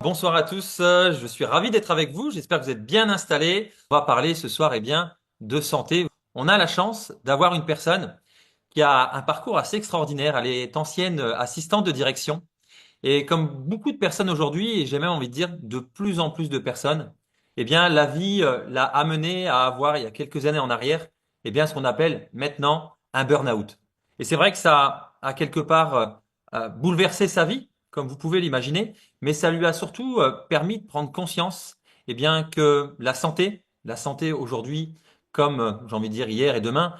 Bonsoir à tous, je suis ravi d'être avec vous, j'espère que vous êtes bien installés. On va parler ce soir de santé. On a la chance d'avoir une personne qui a un parcours assez extraordinaire. Elle est ancienne assistante de direction et comme beaucoup de personnes aujourd'hui, et j'ai même envie de dire de plus en plus de personnes, la vie l'a amenée à avoir il y a quelques années en arrière, ce qu'on appelle maintenant un burn-out. Et c'est vrai que ça a quelque part bouleversé sa vie, comme vous pouvez l'imaginer, mais ça lui a surtout permis de prendre conscience, que la santé aujourd'hui, comme j'ai envie de dire hier et demain,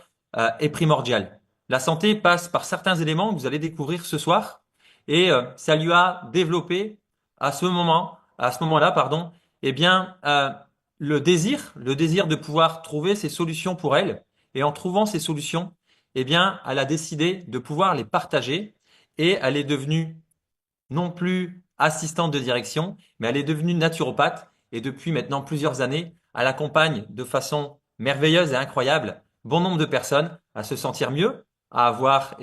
est primordiale. La santé passe par certains éléments que vous allez découvrir ce soir et ça lui a développé à ce moment-là, pardon, eh bien, euh, le désir de pouvoir trouver ses solutions pour elle. Et en trouvant ces solutions, elle a décidé de pouvoir les partager et elle est devenue non plus assistante de direction, mais elle est devenue naturopathe et depuis maintenant plusieurs années, elle accompagne de façon merveilleuse et incroyable bon nombre de personnes à se sentir mieux, à avoir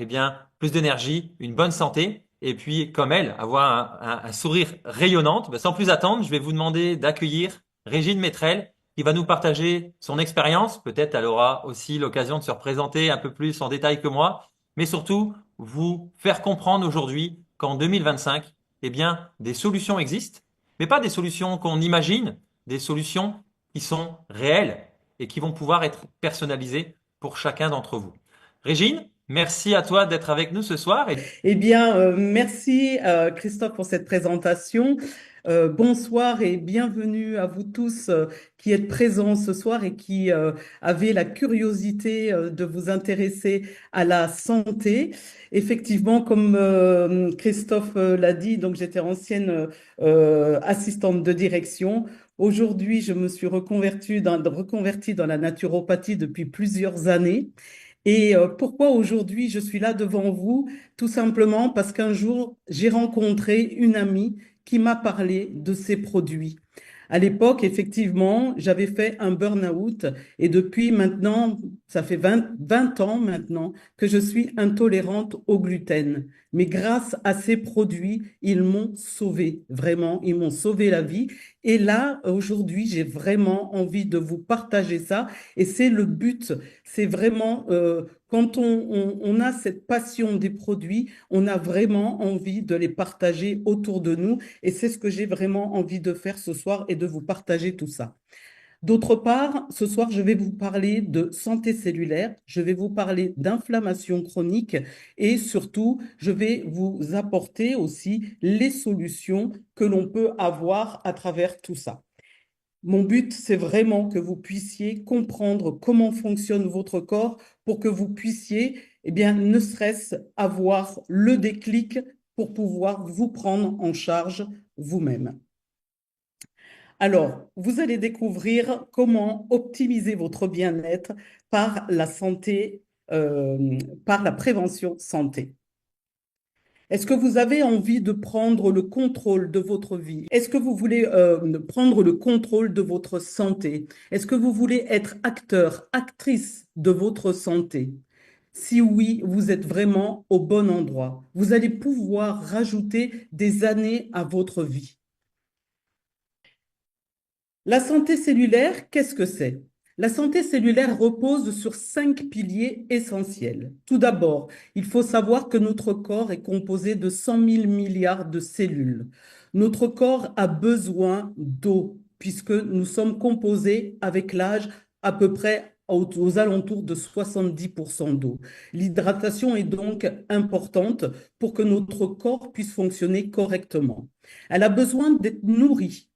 plus d'énergie, une bonne santé et puis comme elle, avoir un sourire rayonnant. Sans plus attendre, je vais vous demander d'accueillir Régine Métrel qui va nous partager son expérience. Peut-être elle aura aussi l'occasion de se représenter un peu plus en détail que moi, mais surtout vous faire comprendre aujourd'hui qu'en 2025, des solutions existent, mais pas des solutions qu'on imagine, des solutions qui sont réelles et qui vont pouvoir être personnalisées pour chacun d'entre vous. Régine, merci à toi d'être avec nous ce soir. Merci Christophe pour cette présentation. Bonsoir et bienvenue à vous tous qui êtes présents ce soir et qui avez la curiosité de vous intéresser à la santé. Effectivement, comme Christophe l'a dit, donc j'étais ancienne assistante de direction. Aujourd'hui, je me suis reconvertie dans la naturopathie depuis plusieurs années. Et pourquoi aujourd'hui je suis là devant vous? Tout simplement parce qu'un jour, j'ai rencontré une amie qui m'a parlé de ces produits. À l'époque, effectivement, j'avais fait un burn-out et depuis maintenant, ça fait 20 ans maintenant que je suis intolérante au gluten. Mais grâce à ces produits, ils m'ont sauvée, vraiment, ils m'ont sauvé la vie. Et là, aujourd'hui, j'ai vraiment envie de vous partager ça. Et c'est le but, c'est vraiment quand on a cette passion des produits, on a vraiment envie de les partager autour de nous. Et c'est ce que j'ai vraiment envie de faire ce soir et de vous partager tout ça. D'autre part, ce soir, je vais vous parler de santé cellulaire, je vais vous parler d'inflammation chronique et surtout, je vais vous apporter aussi les solutions que l'on peut avoir à travers tout ça. Mon but, c'est vraiment que vous puissiez comprendre comment fonctionne votre corps pour que vous puissiez, ne serait-ce avoir le déclic pour pouvoir vous prendre en charge vous-même. Alors, vous allez découvrir comment optimiser votre bien-être par la santé, par la prévention santé. Est-ce que vous avez envie de prendre le contrôle de votre vie? Est-ce que vous voulez prendre le contrôle de votre santé? Est-ce que vous voulez être acteur, actrice de votre santé? Si oui, vous êtes vraiment au bon endroit. Vous allez pouvoir rajouter des années à votre vie. La santé cellulaire, qu'est-ce que c'est? La santé cellulaire repose sur 5 piliers essentiels. Tout d'abord, il faut savoir que notre corps est composé de 100 000 milliards de cellules. Notre corps a besoin d'eau, puisque nous sommes composés avec l'âge à peu près aux alentours de 70% d'eau. L'hydratation est donc importante pour que notre corps puisse fonctionner correctement. Elle a besoin d'être nourrie.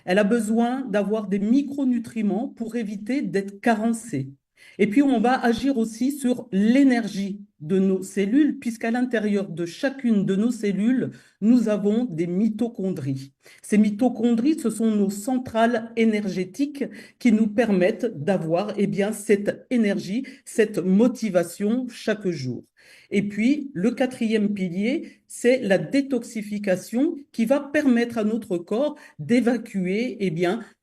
Elle a besoin d'avoir des micronutriments pour éviter d'être carencée. Et puis, on va agir aussi sur l'énergie de nos cellules, puisqu'à l'intérieur de chacune de nos cellules, nous avons des mitochondries. Ces mitochondries, ce sont nos centrales énergétiques qui nous permettent d'avoir cette énergie, cette motivation chaque jour. Et puis, le quatrième pilier, c'est la détoxification qui va permettre à notre corps d'évacuer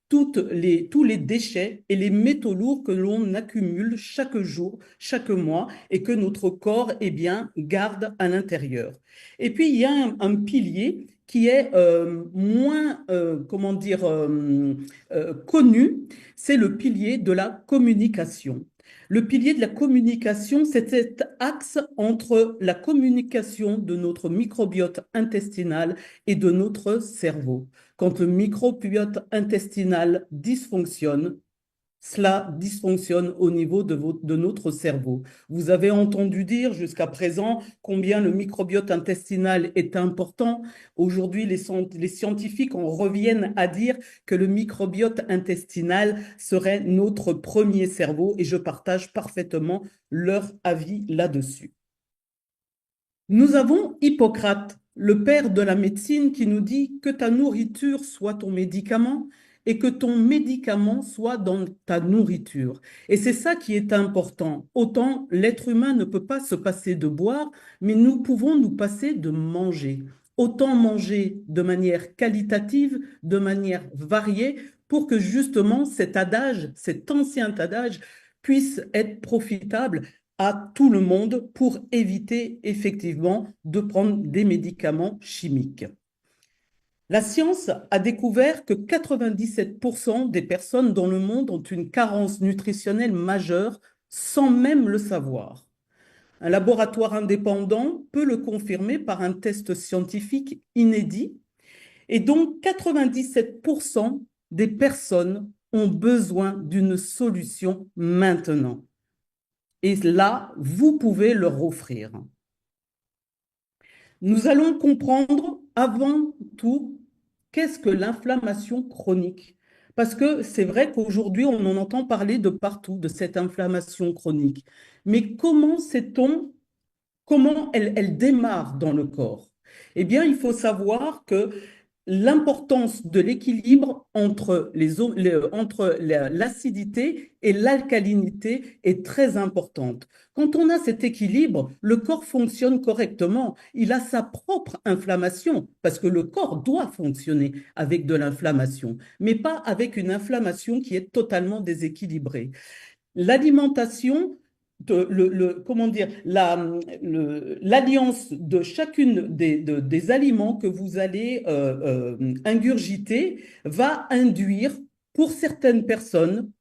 tous les déchets et les métaux lourds que l'on accumule chaque jour, chaque mois et que notre corps garde à l'intérieur. Et puis, il y a un pilier qui est moins, comment dire, connu, c'est le pilier de la communication. Le pilier de la communication, c'est cet axe entre la communication de notre microbiote intestinal et de notre cerveau. Quand le microbiote intestinal dysfonctionne, cela dysfonctionne au niveau de notre cerveau. Vous avez entendu dire jusqu'à présent combien le microbiote intestinal est important. Aujourd'hui, les scientifiques en reviennent à dire que le microbiote intestinal serait notre premier cerveau et je partage parfaitement leur avis là-dessus. Nous avons Hippocrate, le père de la médecine, qui nous dit que ta nourriture soit ton médicament et que ton médicament soit dans ta nourriture. Et c'est ça qui est important. Autant l'être humain ne peut pas se passer de boire, mais nous pouvons nous passer de manger. Autant manger de manière qualitative, de manière variée, pour que justement cet adage, cet ancien adage, puisse être profitable à tout le monde pour éviter effectivement de prendre des médicaments chimiques. La science a découvert que 97% des personnes dans le monde ont une carence nutritionnelle majeure sans même le savoir. Un laboratoire indépendant peut le confirmer par un test scientifique inédit et donc 97% des personnes ont besoin d'une solution maintenant. Et là, vous pouvez leur offrir. Nous allons comprendre avant tout qu'est-ce que l'inflammation chronique. Parce que c'est vrai qu'aujourd'hui, on en entend parler de partout, de cette inflammation chronique. Mais comment sait-on comment elle démarre dans le corps? Eh bien, il faut savoir que l'importance de l'équilibre entre l'acidité et l'alcalinité est très importante. Quand on a cet équilibre, le corps fonctionne correctement. Il a sa propre inflammation, parce que le corps doit fonctionner avec de l'inflammation, mais pas avec une inflammation qui est totalement déséquilibrée. L'alimentation, comment dire, l'alliance de chacune des aliments que vous allez ingurgiter va induire pour certaines personnes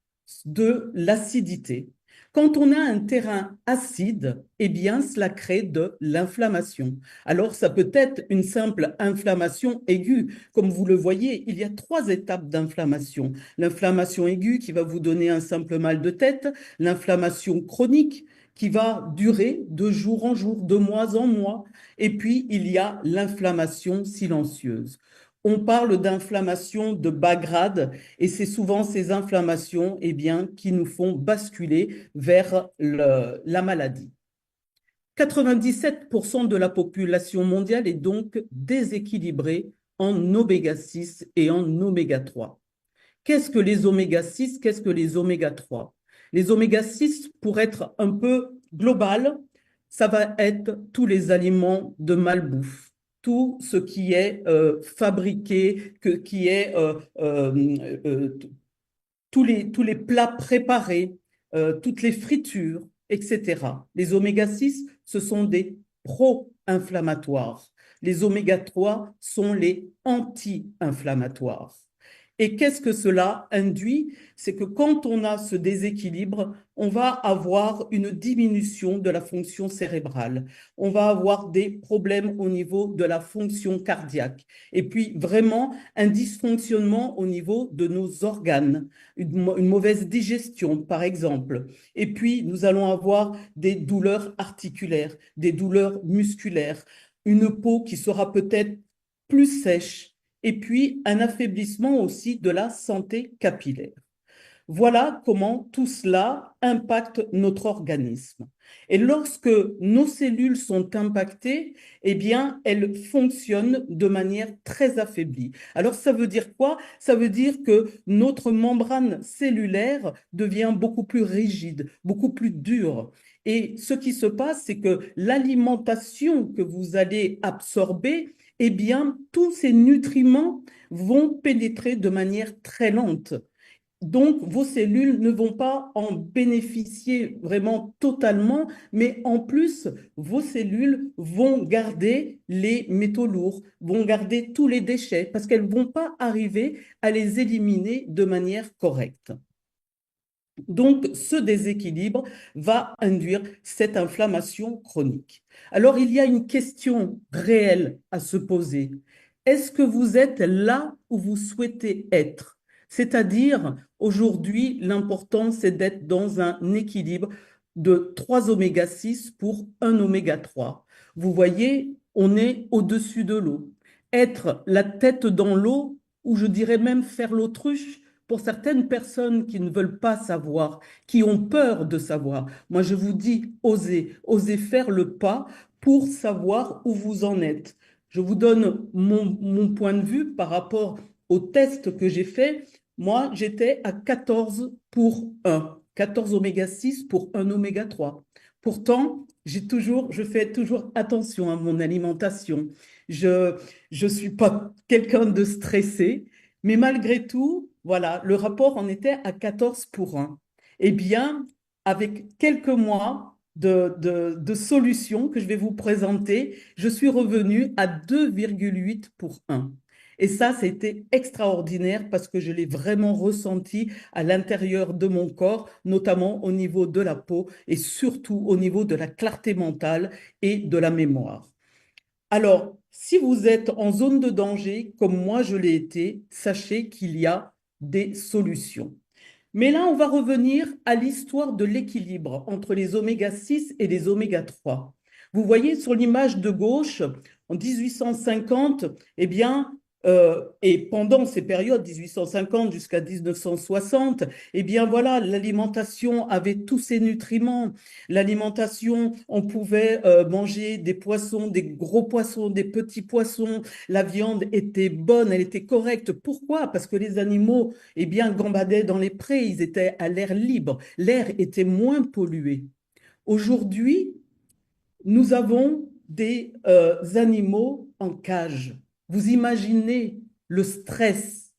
de l'acidité. Quand on a un terrain acide, eh bien, cela crée de l'inflammation. Alors, ça peut être une simple inflammation aiguë. Comme vous le voyez, il y a 3 étapes d'inflammation. L'inflammation aiguë qui va vous donner un simple mal de tête, l'inflammation chronique qui va durer de jour en jour, de mois en mois, et puis il y a l'inflammation silencieuse. On parle d'inflammation de bas grade et c'est souvent ces inflammations eh bien, qui nous font basculer vers la maladie. 97% de la population mondiale est donc déséquilibrée en oméga 6 et en oméga 3. Qu'est-ce que les oméga 6? Qu'est-ce que les oméga 3? Les oméga 6, pour être un peu global, ça va être tous les aliments de malbouffe, tout ce qui est fabriqué, qui est tous les plats préparés, toutes les fritures, etc. Les oméga 6, ce sont des pro-inflammatoires. Les oméga 3 sont les anti-inflammatoires. Et qu'est-ce que cela induit? C'est que quand on a ce déséquilibre, on va avoir une diminution de la fonction cérébrale. On va avoir des problèmes au niveau de la fonction cardiaque. Et puis vraiment un dysfonctionnement au niveau de nos organes, une mauvaise digestion par exemple. Et puis nous allons avoir des douleurs articulaires, des douleurs musculaires, une peau qui sera peut-être plus sèche et puis un affaiblissement aussi de la santé capillaire. Voilà comment tout cela impacte notre organisme. Et lorsque nos cellules sont impactées, eh bien, elles fonctionnent de manière très affaiblie. Alors, ça veut dire quoi? Ça veut dire que notre membrane cellulaire devient beaucoup plus rigide, beaucoup plus dure. Et ce qui se passe, c'est que l'alimentation que vous allez absorber, eh bien, tous ces nutriments vont pénétrer de manière très lente. Donc, vos cellules ne vont pas en bénéficier vraiment totalement, mais en plus, vos cellules vont garder les métaux lourds, vont garder tous les déchets, parce qu'elles ne vont pas arriver à les éliminer de manière correcte. Donc, ce déséquilibre va induire cette inflammation chronique. Alors, il y a une question réelle à se poser. Est-ce que vous êtes là où vous souhaitez être? C'est-à-dire, aujourd'hui, l'important, c'est d'être dans un équilibre de 3 oméga 6 pour un oméga 3. Vous voyez, on est au-dessus de l'eau. Être la tête dans l'eau, ou je dirais même faire l'autruche, pour certaines personnes qui ne veulent pas savoir, qui ont peur de savoir, moi je vous dis, osez, osez faire le pas pour savoir où vous en êtes. Je vous donne mon point de vue par rapport au test que j'ai fait. Moi, j'étais à 14 pour 1, 14 oméga 6 pour 1 oméga 3. Pourtant, je fais toujours attention à mon alimentation. Je ne suis pas quelqu'un de stressé, mais malgré tout, voilà, le rapport en était à 14 pour 1. Eh bien, avec quelques mois de solutions que je vais vous présenter, je suis revenue à 2,8 pour 1. Et ça, c'était extraordinaire parce que je l'ai vraiment ressenti à l'intérieur de mon corps, notamment au niveau de la peau et surtout au niveau de la clarté mentale et de la mémoire. Alors, si vous êtes en zone de danger, comme moi je l'ai été, sachez qu'il y a des solutions. Mais là, on va revenir à l'histoire de l'équilibre entre les oméga 6 et les oméga 3. Vous voyez sur l'image de gauche, en 1850, eh bien, et pendant ces périodes, 1850 jusqu'à 1960, eh bien voilà, l'alimentation avait tous ses nutriments. L'alimentation, on pouvait manger des poissons, des gros poissons, des petits poissons. La viande était bonne, elle était correcte. Pourquoi? Parce que les animaux eh bien, gambadaient dans les prés, ils étaient à l'air libre, l'air était moins pollué. Aujourd'hui, nous avons des animaux en cage. Vous imaginez le stress?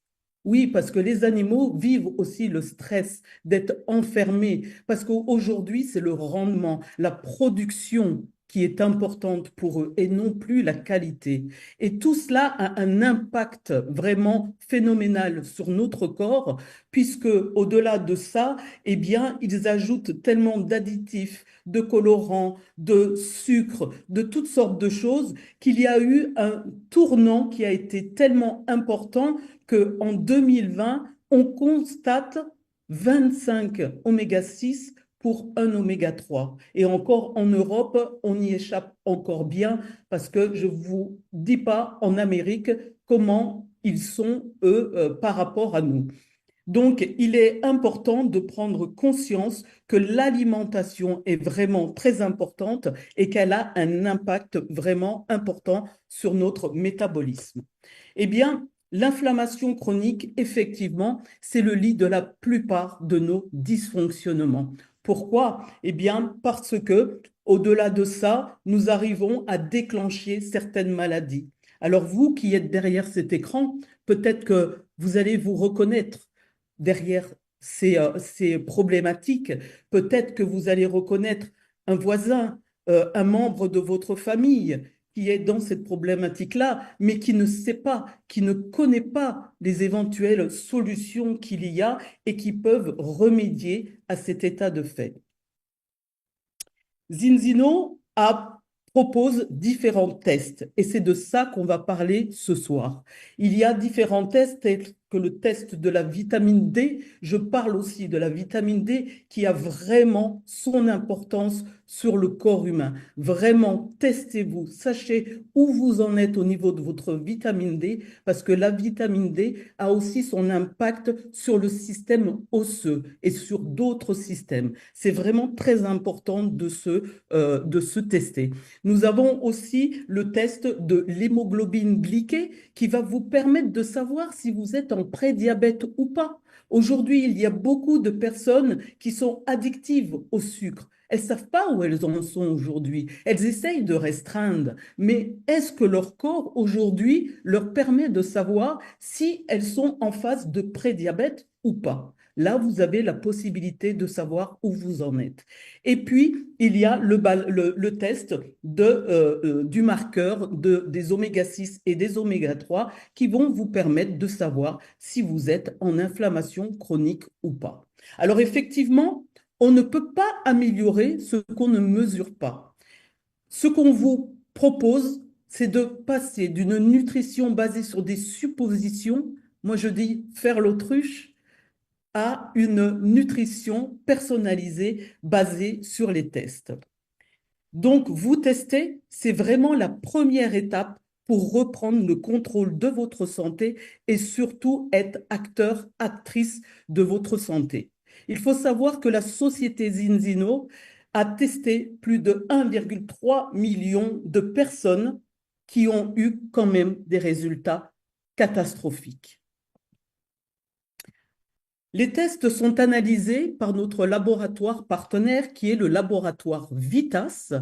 Oui, parce que les animaux vivent aussi le stress d'être enfermés, parce qu'aujourd'hui, c'est le rendement, la production qui est importante pour eux et non plus la qualité. Et tout cela a un impact vraiment phénoménal sur notre corps, puisque au-delà de ça, eh bien, ils ajoutent tellement d'additifs, de colorants, de sucre, de toutes sortes de choses, qu'il y a eu un tournant qui a été tellement important qu'en 2020, on constate 25 oméga 6 pour un oméga 3. Et encore en Europe, on y échappe encore bien parce que je ne vous dis pas en Amérique comment ils sont, eux, par rapport à nous. Donc, il est important de prendre conscience que l'alimentation est vraiment très importante et qu'elle a un impact vraiment important sur notre métabolisme. Eh bien, l'inflammation chronique, effectivement, c'est le lit de la plupart de nos dysfonctionnements. Pourquoi? Eh bien, parce que, au-delà de ça, nous arrivons à déclencher certaines maladies. Alors, vous qui êtes derrière cet écran, peut-être que vous allez vous reconnaître derrière ces problématiques. Peut-être que vous allez reconnaître un voisin, un membre de votre famille qui est dans cette problématique-là, mais qui ne sait pas, qui ne connaît pas les éventuelles solutions qu'il y a et qui peuvent remédier à cet état de fait. Propose différents tests et c'est de ça qu'on va parler ce soir. Il y a différents tests tels que le test de la vitamine D. Je parle aussi de la vitamine D qui a vraiment son importance sur le corps humain. Vraiment, testez-vous, sachez où vous en êtes au niveau de votre vitamine D parce que la vitamine D a aussi son impact sur le système osseux et sur d'autres systèmes. C'est vraiment très important de se tester. Nous avons aussi le test de l'hémoglobine glyquée qui va vous permettre de savoir si vous êtes en prédiabète ou pas. Aujourd'hui, il y a beaucoup de personnes qui sont addictives au sucre. Elles ne savent pas où elles en sont aujourd'hui. Elles essayent de restreindre. Mais est-ce que leur corps aujourd'hui leur permet de savoir si elles sont en phase de prédiabète ou pas? Là, vous avez la possibilité de savoir où vous en êtes. Et puis, il y a le test du marqueur des oméga 6 et des oméga 3 qui vont vous permettre de savoir si vous êtes en inflammation chronique ou pas. Alors, effectivement, on ne peut pas améliorer ce qu'on ne mesure pas. Ce qu'on vous propose, c'est de passer d'une nutrition basée sur des suppositions, moi je dis faire l'autruche, à une nutrition personnalisée basée sur les tests. Donc, vous tester, c'est vraiment la première étape pour reprendre le contrôle de votre santé et surtout être acteur, actrice de votre santé. Il faut savoir que la société Zinzino a testé plus de 1,3 million de personnes qui ont eu quand même des résultats catastrophiques. Les tests sont analysés par notre laboratoire partenaire qui est le laboratoire Vitas,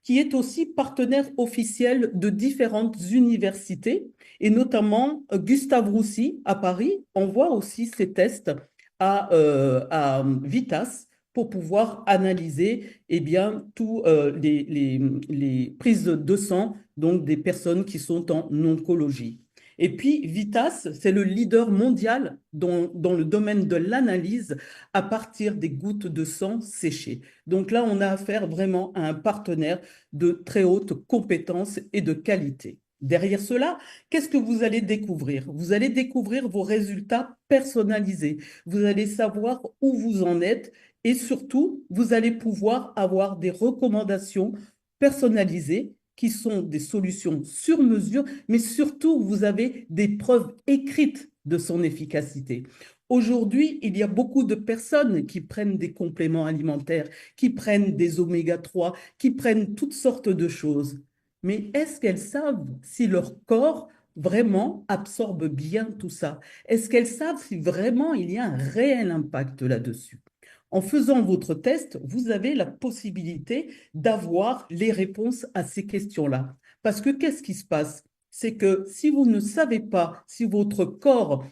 qui est aussi partenaire officiel de différentes universités et notamment Gustave Roussy à Paris envoie aussi ses tests à Vitas pour pouvoir analyser eh bien, tous les prises de sang donc des personnes qui sont en oncologie. Et puis, Vitas, c'est le leader mondial dans le domaine de l'analyse à partir des gouttes de sang séchées. Donc là, on a affaire vraiment à un partenaire de très haute compétence et de qualité. Derrière cela, qu'est-ce que vous allez découvrir? Vous allez découvrir vos résultats personnalisés. Vous allez savoir où vous en êtes et surtout, vous allez pouvoir avoir des recommandations personnalisées qui sont des solutions sur mesure, mais surtout, vous avez des preuves écrites de son efficacité. Aujourd'hui, il y a beaucoup de personnes qui prennent des compléments alimentaires, qui prennent des oméga 3, qui prennent toutes sortes de choses. Mais est-ce qu'elles savent si leur corps vraiment absorbe bien tout ça? Est-ce qu'elles savent si vraiment il y a un réel impact là-dessus? En faisant votre test, vous avez la possibilité d'avoir les réponses à ces questions-là. Parce que qu'est-ce qui se passe? C'est que si vous ne savez pas si votre corps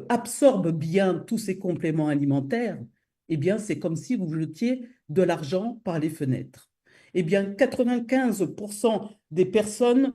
absorbe bien tous ces compléments alimentaires, eh bien, c'est comme si vous jetiez de l'argent par les fenêtres. Eh bien, 95% des personnes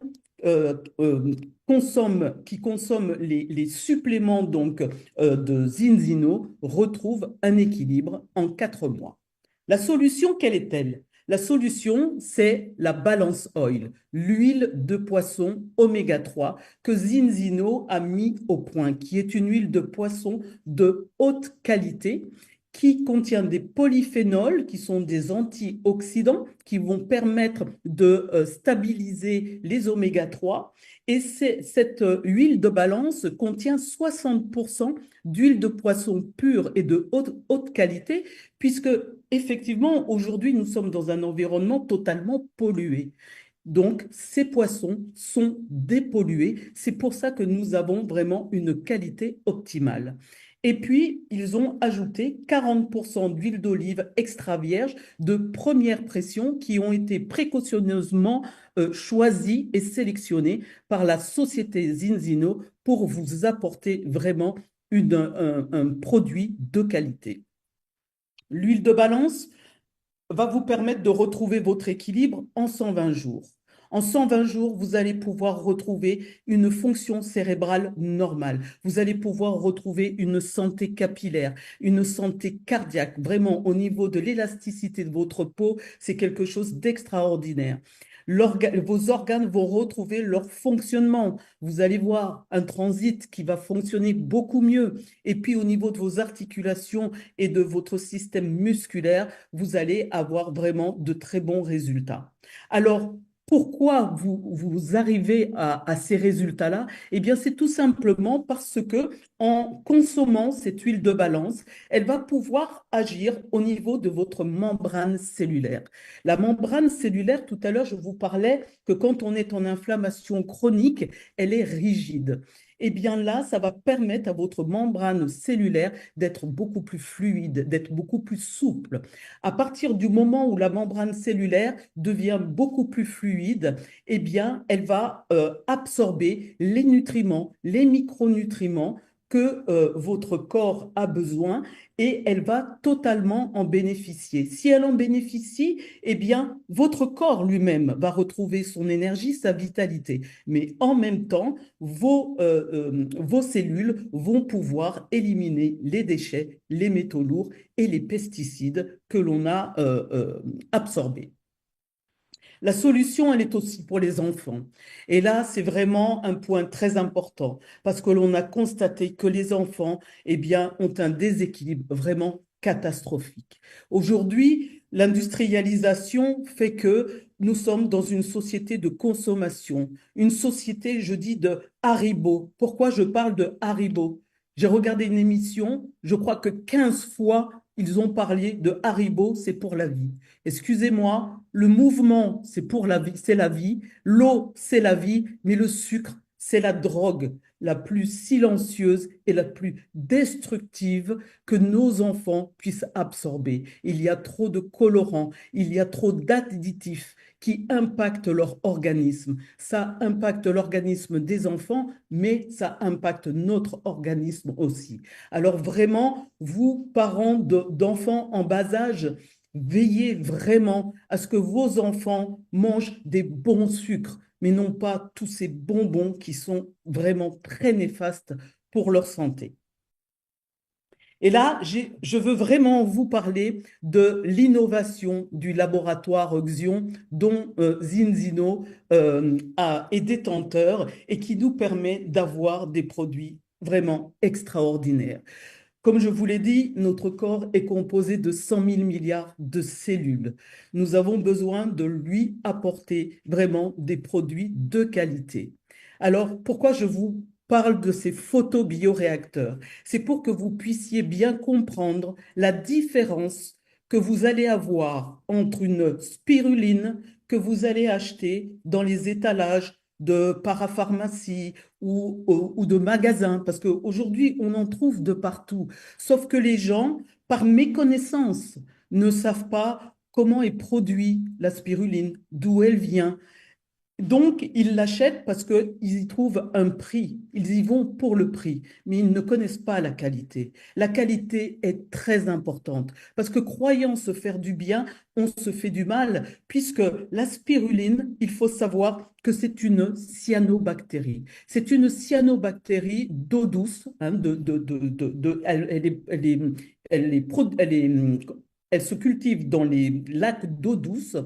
qui consomment les suppléments donc, de Zinzino retrouvent un équilibre en 4 mois. La solution, quelle est-elle? La solution, c'est la Balance Oil, l'huile de poisson oméga 3 que Zinzino a mis au point, qui est une huile de poisson de haute qualité qui contient des polyphénols, qui sont des antioxydants, qui vont permettre de stabiliser les oméga 3. Et cette huile de balance contient 60% d'huile de poisson pure et de haute qualité, puisque effectivement, aujourd'hui, nous sommes dans un environnement totalement pollué. Donc, ces poissons sont dépollués. C'est pour ça que nous avons vraiment une qualité optimale. Et puis, ils ont ajouté 40% d'huile d'olive extra vierge de première pression qui ont été précautionneusement choisies et sélectionnées par la société Zinzino pour vous apporter vraiment un produit de qualité. L'huile de balance va vous permettre de retrouver votre équilibre en 120 jours. En 120 jours, vous allez pouvoir retrouver une fonction cérébrale normale. Vous allez pouvoir retrouver une santé capillaire, une santé cardiaque. Vraiment, au niveau de l'élasticité de votre peau, c'est quelque chose d'extraordinaire. Vos organes vont retrouver leur fonctionnement. Vous allez voir un transit qui va fonctionner beaucoup mieux. Et puis, au niveau de vos articulations et de votre système musculaire, vous allez avoir vraiment de très bons résultats. Alors, pourquoi vous arrivez à ces résultats-là? Eh bien, c'est tout simplement parce que en consommant cette huile de balance, elle va pouvoir agir au niveau de votre membrane cellulaire. La membrane cellulaire, tout à l'heure, je vous parlais que quand on est en inflammation chronique, elle est rigide. Eh bien là, ça va permettre à votre membrane cellulaire d'être beaucoup plus fluide, d'être beaucoup plus souple. À partir du moment où la membrane cellulaire devient beaucoup plus fluide, eh bien, elle va absorber les nutriments, les micronutriments que votre corps a besoin et elle va totalement en bénéficier. Si elle en bénéficie, eh bien, votre corps lui-même va retrouver son énergie, sa vitalité. Mais en même temps, vos cellules vont pouvoir éliminer les déchets, les métaux lourds et les pesticides que l'on a absorbés. La solution, elle est aussi pour les enfants. Et là, c'est vraiment un point très important parce que l'on a constaté que les enfants, eh bien, ont un déséquilibre vraiment catastrophique. Aujourd'hui, l'industrialisation fait que nous sommes dans une société de consommation, une société, je dis, de Haribo. Pourquoi je parle de Haribo? J'ai regardé une émission, je crois que 15 fois, ils ont parlé de Haribo, c'est pour la vie. Excusez-moi, le mouvement, c'est pour la vie, c'est la vie. L'eau, c'est la vie, mais le sucre, c'est la drogue la plus silencieuse et la plus destructive que nos enfants puissent absorber. Il y a trop de colorants, il y a trop d'additifs qui impactent leur organisme. Ça impacte l'organisme des enfants, mais ça impacte notre organisme aussi. Alors vraiment, vous, parents d'enfants en bas âge, veillez vraiment à ce que vos enfants mangent des bons sucres, mais non pas tous ces bonbons qui sont vraiment très néfastes pour leur santé. Et là, je veux vraiment vous parler de l'innovation du laboratoire Xion dont Zinzino est détenteur et qui nous permet d'avoir des produits vraiment extraordinaires. Comme je vous l'ai dit, notre corps est composé de 100 000 milliards de cellules. Nous avons besoin de lui apporter vraiment des produits de qualité. Alors, pourquoi je vous parle de ces photobioréacteurs? C'est pour que vous puissiez bien comprendre la différence que vous allez avoir entre une spiruline que vous allez acheter dans les étalages de parapharmacie ou de magasins, parce qu'aujourd'hui, on en trouve de partout. Sauf que les gens, par méconnaissance, ne savent pas comment est produit la spiruline, d'où elle vient. Donc, ils l'achètent parce qu'ils y trouvent un prix. Ils y vont pour le prix, mais ils ne connaissent pas la qualité. La qualité est très importante parce que croyant se faire du bien, on se fait du mal, puisque la spiruline, il faut savoir que c'est une cyanobactérie. C'est une cyanobactérie d'eau douce. Elle se cultive dans les lacs d'eau douce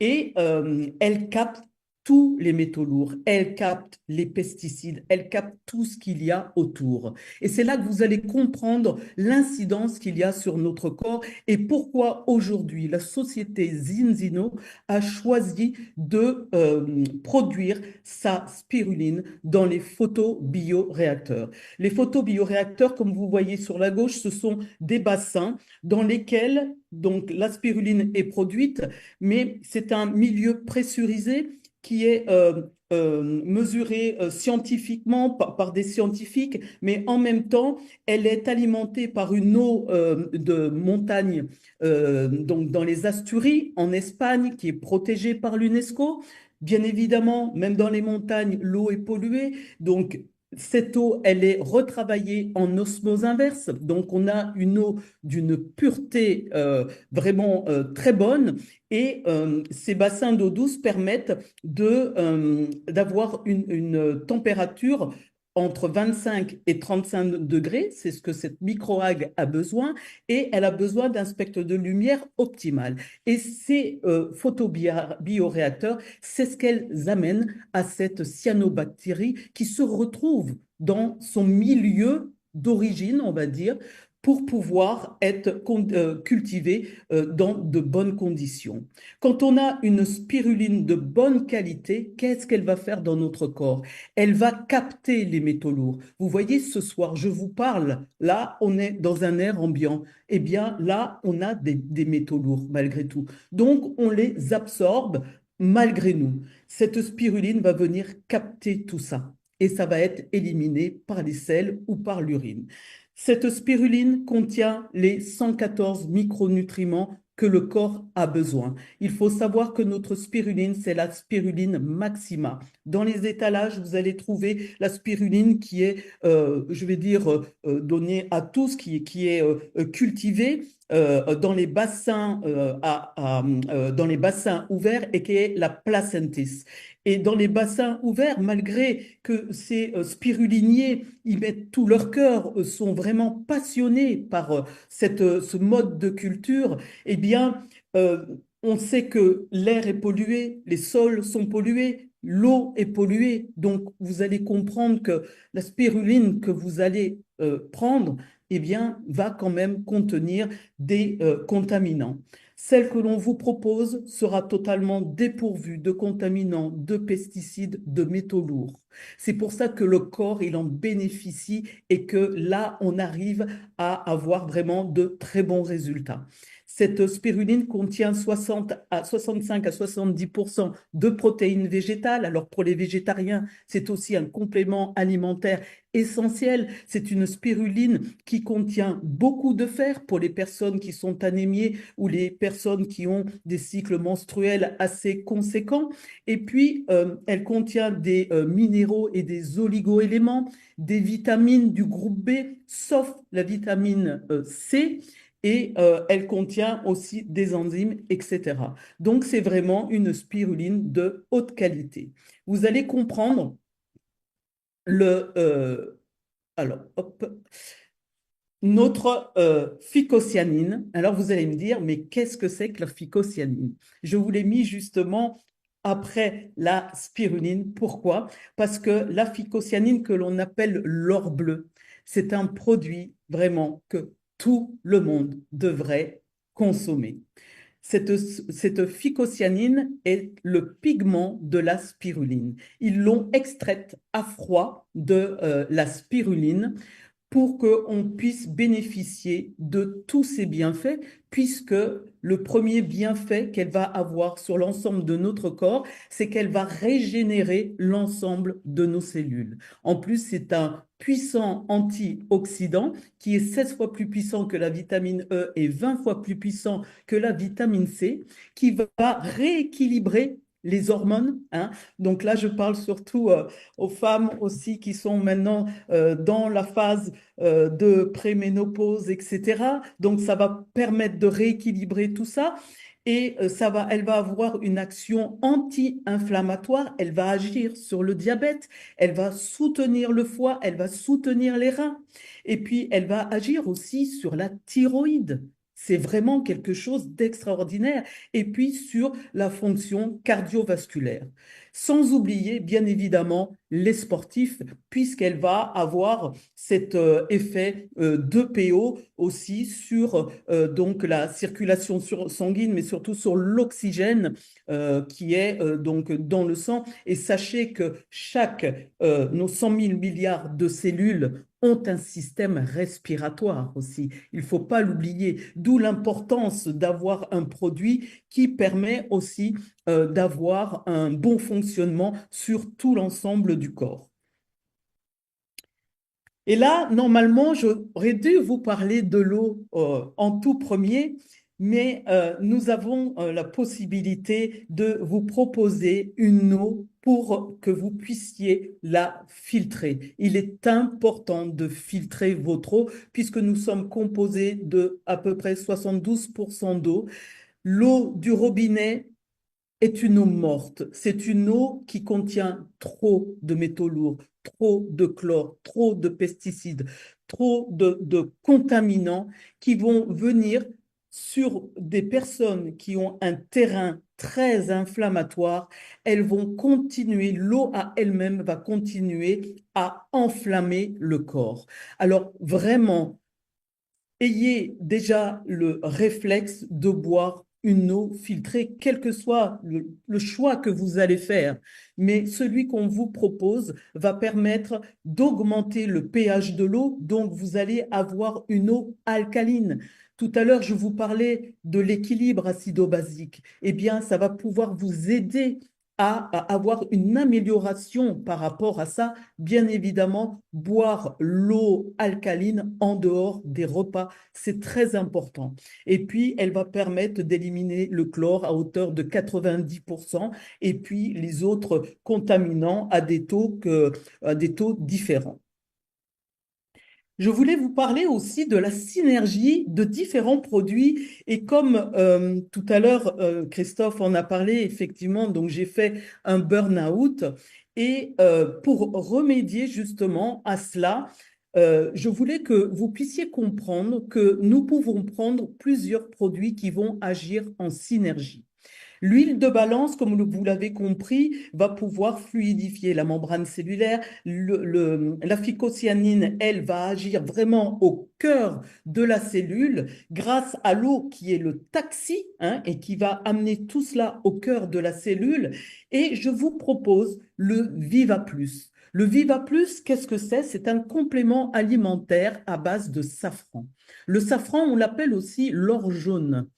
et elle capte tous les métaux lourds, elle capte les pesticides, elle capte tout ce qu'il y a autour. Et c'est là que vous allez comprendre l'incidence qu'il y a sur notre corps et pourquoi aujourd'hui la société Zinzino a choisi de produire sa spiruline dans les photobioréacteurs. Les photobioréacteurs, comme vous voyez sur la gauche, ce sont des bassins dans lesquels donc la spiruline est produite, mais c'est un milieu pressurisé qui est mesurée scientifiquement par des scientifiques, mais en même temps, elle est alimentée par une eau de montagne, donc dans les Asturies, en Espagne, qui est protégée par l'UNESCO. Bien évidemment, même dans les montagnes, l'eau est polluée, donc cette eau, elle est retravaillée en osmose inverse, donc on a une eau d'une pureté vraiment très bonne et ces bassins d'eau douce permettent d'avoir une température entre 25 et 35 degrés, c'est ce que cette microalgue a besoin, et elle a besoin d'un spectre de lumière optimal. Et ces photobioréacteurs, c'est ce qu'elles amènent à cette cyanobactérie qui se retrouve dans son milieu d'origine, on va dire, pour pouvoir être cultivée dans de bonnes conditions. Quand on a une spiruline de bonne qualité, qu'est-ce qu'elle va faire dans notre corps? Elle va capter les métaux lourds. Vous voyez, ce soir, je vous parle, là, on est dans un air ambiant. Eh bien, là, on a des métaux lourds, malgré tout. Donc, on les absorbe malgré nous. Cette spiruline va venir capter tout ça et ça va être éliminé par les selles ou par l'urine. Cette spiruline contient les 114 micronutriments que le corps a besoin. Il faut savoir que notre spiruline, c'est la spiruline maxima. Dans les étalages, vous allez trouver la spiruline qui est, je vais dire, donnée à tous, qui est cultivée dans les bassins, dans les bassins ouverts et qui est la placentis. Et dans les bassins ouverts, malgré que ces spiruliniers y mettent tout leur cœur, sont vraiment passionnés par ce mode de culture, eh bien, euh, on sait que l'air est pollué, les sols sont pollués, l'eau est polluée. Donc, vous allez comprendre que la spiruline que vous allez prendre, eh bien, va quand même contenir des contaminants. Celle que l'on vous propose sera totalement dépourvue de contaminants, de pesticides, de métaux lourds. C'est pour ça que le corps, il en bénéficie et que là, on arrive à avoir vraiment de très bons résultats. Cette spiruline contient 65 à 70% de protéines végétales. Alors pour les végétariens, c'est aussi un complément alimentaire essentiel. C'est une spiruline qui contient beaucoup de fer pour les personnes qui sont anémiées ou les personnes qui ont des cycles menstruels assez conséquents. Et puis, elle contient des minéraux et des oligoéléments, des vitamines du groupe B, sauf la vitamine C. Et elle contient aussi des enzymes, etc. Donc, c'est vraiment une spiruline de haute qualité. Vous allez comprendre le, alors, hop, notre phycocyanine. Alors, vous allez me dire, mais qu'est-ce que c'est que la phycocyanine? Je vous l'ai mis justement après la spiruline. Pourquoi? Parce que la phycocyanine que l'on appelle l'or bleu, c'est un produit vraiment que tout le monde devrait consommer. Cette phycocyanine est le pigment de la spiruline. Ils l'ont extraite à froid de la spiruline pour qu'on puisse bénéficier de tous ces bienfaits, puisque le premier bienfait qu'elle va avoir sur l'ensemble de notre corps, c'est qu'elle va régénérer l'ensemble de nos cellules. En plus, c'est un puissant antioxydant qui est 16 fois plus puissant que la vitamine E et 20 fois plus puissant que la vitamine C, qui va rééquilibrer les hormones, hein. Donc là, je parle surtout aux femmes aussi qui sont maintenant dans la phase de préménopause, etc. Donc, ça va permettre de rééquilibrer tout ça. Et elle va avoir une action anti-inflammatoire, elle va agir sur le diabète, elle va soutenir le foie, elle va soutenir les reins, et puis elle va agir aussi sur la thyroïde. C'est vraiment quelque chose d'extraordinaire. Et puis sur la fonction cardiovasculaire. Sans oublier, bien évidemment, les sportifs, puisqu'elle va avoir cet effet de PO aussi sur donc la circulation sanguine, mais surtout sur l'oxygène qui est donc dans le sang. Et sachez que nos 100 000 milliards de cellules ont un système respiratoire aussi. Il ne faut pas l'oublier, d'où l'importance d'avoir un produit qui permet aussi d'avoir un bon fonctionnement sur tout l'ensemble du corps. Et là, normalement, j'aurais dû vous parler de l'eau en tout premier, mais nous avons la possibilité de vous proposer une eau pour que vous puissiez la filtrer. Il est important de filtrer votre eau puisque nous sommes composés de à peu près 72% d'eau. L'eau du robinet est une eau morte. C'est une eau qui contient trop de métaux lourds, trop de chlore, trop de pesticides, trop de contaminants qui vont venir sur des personnes qui ont un terrain très inflammatoire. Elles vont continuer, l'eau à elle-même va continuer à enflammer le corps. Alors vraiment, ayez déjà le réflexe de boire une eau filtrée, quel que soit le choix que vous allez faire. Mais celui qu'on vous propose va permettre d'augmenter le pH de l'eau, donc vous allez avoir une eau alcaline. Tout à l'heure, je vous parlais de l'équilibre acido-basique. Eh bien, ça va pouvoir vous aider à avoir une amélioration par rapport à ça. Bien évidemment, boire l'eau alcaline en dehors des repas, c'est très important. Et puis, elle va permettre d'éliminer le chlore à hauteur de 90% et puis les autres contaminants à des taux différents. Je voulais vous parler aussi de la synergie de différents produits et comme tout à l'heure Christophe en a parlé effectivement, donc j'ai fait un burn-out et pour remédier justement à cela, je voulais que vous puissiez comprendre que nous pouvons prendre plusieurs produits qui vont agir en synergie. L'huile de balance, comme vous l'avez compris, va pouvoir fluidifier la membrane cellulaire. La phycocyanine, elle, va agir vraiment au cœur de la cellule grâce à l'eau qui est le taxi hein, et qui va amener tout cela au cœur de la cellule. Et je vous propose le Viva Plus. Le Viva Plus, qu'est-ce que c'est? C'est un complément alimentaire à base de safran. Le safran, on l'appelle aussi l'or jaune.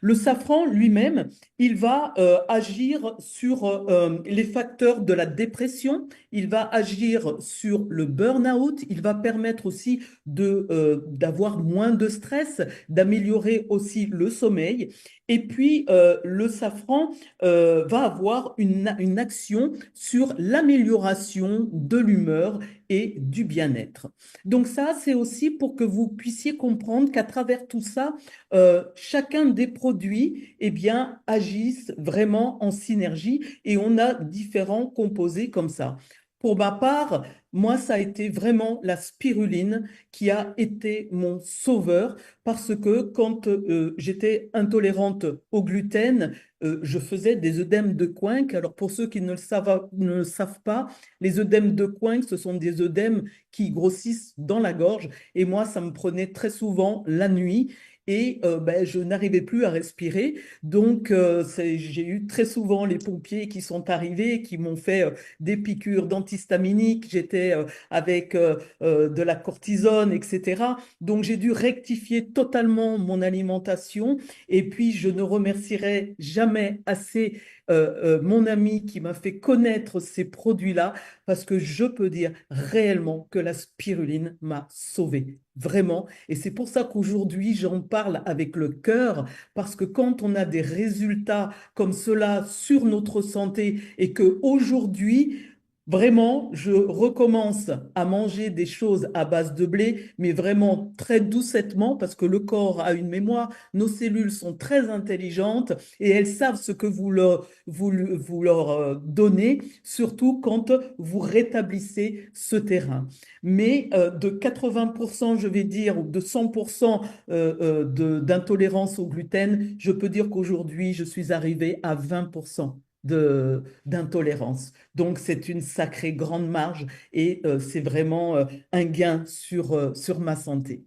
Le safran lui-même, il va agir sur les facteurs de la dépression, il va agir sur le burn-out, il va permettre aussi d'avoir moins de stress, d'améliorer aussi le sommeil. Et puis, le safran va avoir une action sur l'amélioration de l'humeur et du bien-être. Donc ça, c'est aussi pour que vous puissiez comprendre qu'à travers tout ça, chacun des produits eh bien, agissent vraiment en synergie et on a différents composés comme ça. Pour ma part, moi, ça a été vraiment la spiruline qui a été mon sauveur parce que quand j'étais intolérante au gluten, je faisais des œdèmes de Quincke. Alors pour ceux qui ne le savent pas, les œdèmes de Quincke, ce sont des œdèmes qui grossissent dans la gorge et moi, ça me prenait très souvent la nuit et ben, je n'arrivais plus à respirer. Donc, j'ai eu très souvent les pompiers qui sont arrivés, qui m'ont fait des piqûres d'antihistaminiques. J'étais avec de la cortisone, etc. Donc, j'ai dû rectifier totalement mon alimentation. Et puis, je ne remercierai jamais assez mon ami qui m'a fait connaître ces produits-là parce que je peux dire réellement que la spiruline m'a sauvée. Vraiment. Et c'est pour ça qu'aujourd'hui, j'en parle avec le cœur, parce que quand on a des résultats comme cela sur notre santé et que aujourd'hui, vraiment, je recommence à manger des choses à base de blé, mais vraiment très doucettement, parce que le corps a une mémoire, nos cellules sont très intelligentes et elles savent ce que vous leur donnez, surtout quand vous rétablissez ce terrain. Mais de 80%, je vais dire, ou de 100% d'intolérance au gluten, je peux dire qu'aujourd'hui, je suis arrivée à 20% d'intolérance. Donc, c'est une sacrée grande marge et c'est vraiment un gain sur ma santé.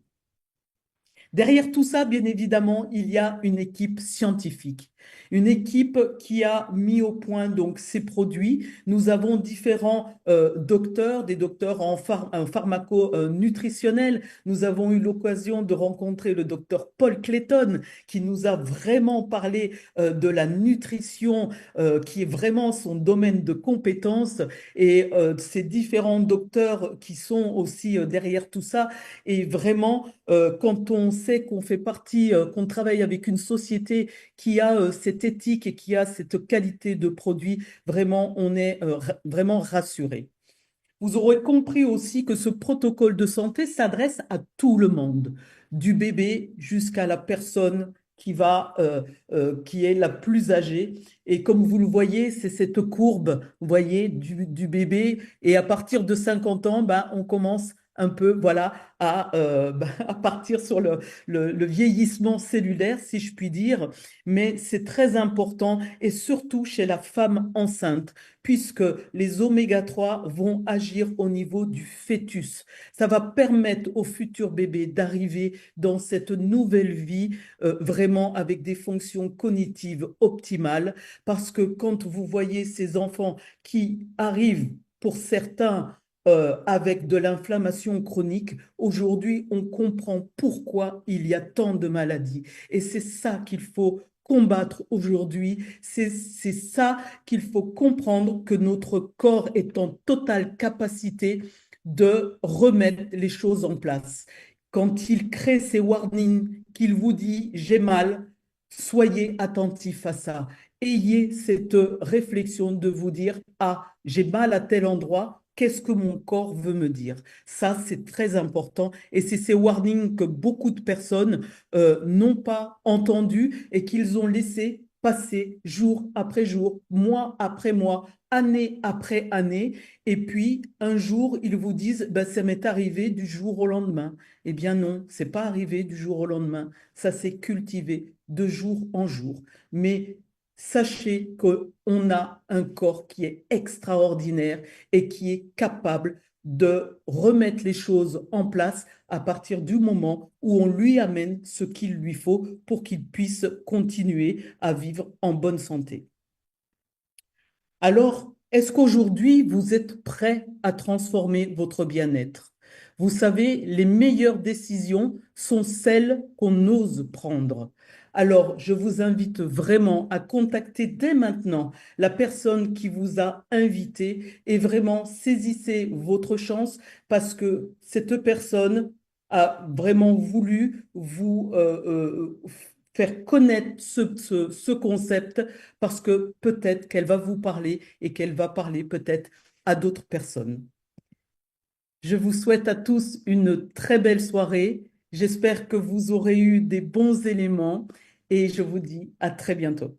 Derrière tout ça, bien évidemment, il y a une équipe scientifique, une équipe qui a mis au point donc ces produits. Nous avons différents docteurs, des docteurs en pharmaco-nutritionnel. Nous avons eu l'occasion de rencontrer le docteur Paul Clayton qui nous a vraiment parlé de la nutrition, qui est vraiment son domaine de compétence. Et ces différents docteurs qui sont aussi derrière tout ça. Et vraiment, quand on sait qu'on fait partie, qu'on travaille avec une société qui a cette éthique et qui a cette qualité de produit, vraiment, on est vraiment rassuré. Vous aurez compris aussi que ce protocole de santé s'adresse à tout le monde, du bébé jusqu'à la personne qui est la plus âgée. Et comme vous le voyez, c'est cette courbe, vous voyez, du bébé. Et à partir de 50 ans, ben, on commence un peu, voilà, à partir sur le vieillissement cellulaire, si je puis dire. Mais c'est très important, et surtout chez la femme enceinte, puisque les oméga 3 vont agir au niveau du fœtus. Ça va permettre au futur bébé d'arriver dans cette nouvelle vie vraiment avec des fonctions cognitives optimales, parce que quand vous voyez ces enfants qui arrivent, pour certains, avec de l'inflammation chronique, aujourd'hui, on comprend pourquoi il y a tant de maladies. Et c'est ça qu'il faut combattre aujourd'hui. C'est ça qu'il faut comprendre, que notre corps est en totale capacité de remettre les choses en place. Quand il crée ces warnings, qu'il vous dit j'ai mal, soyez attentif à ça. Ayez cette réflexion de vous dire, ah, j'ai mal à tel endroit, qu'est-ce que mon corps veut me dire? Ça, c'est très important et c'est ces warnings que beaucoup de personnes n'ont pas entendus et qu'ils ont laissé passer jour après jour, mois après mois, année après année. Et puis, un jour, ils vous disent, ben, ça m'est arrivé du jour au lendemain. Eh bien non, c'est pas arrivé du jour au lendemain. Ça s'est cultivé de jour en jour. Mais sachez qu'on a un corps qui est extraordinaire et qui est capable de remettre les choses en place à partir du moment où on lui amène ce qu'il lui faut pour qu'il puisse continuer à vivre en bonne santé. Alors, est-ce qu'aujourd'hui, vous êtes prêt à transformer votre bien-être? Vous savez, les meilleures décisions sont celles qu'on ose prendre. Alors, je vous invite vraiment à contacter dès maintenant la personne qui vous a invité et vraiment saisissez votre chance parce que cette personne a vraiment voulu vous faire connaître ce concept parce que peut-être qu'elle va vous parler et qu'elle va parler peut-être à d'autres personnes. Je vous souhaite à tous une très belle soirée. J'espère que vous aurez eu des bons éléments et je vous dis à très bientôt.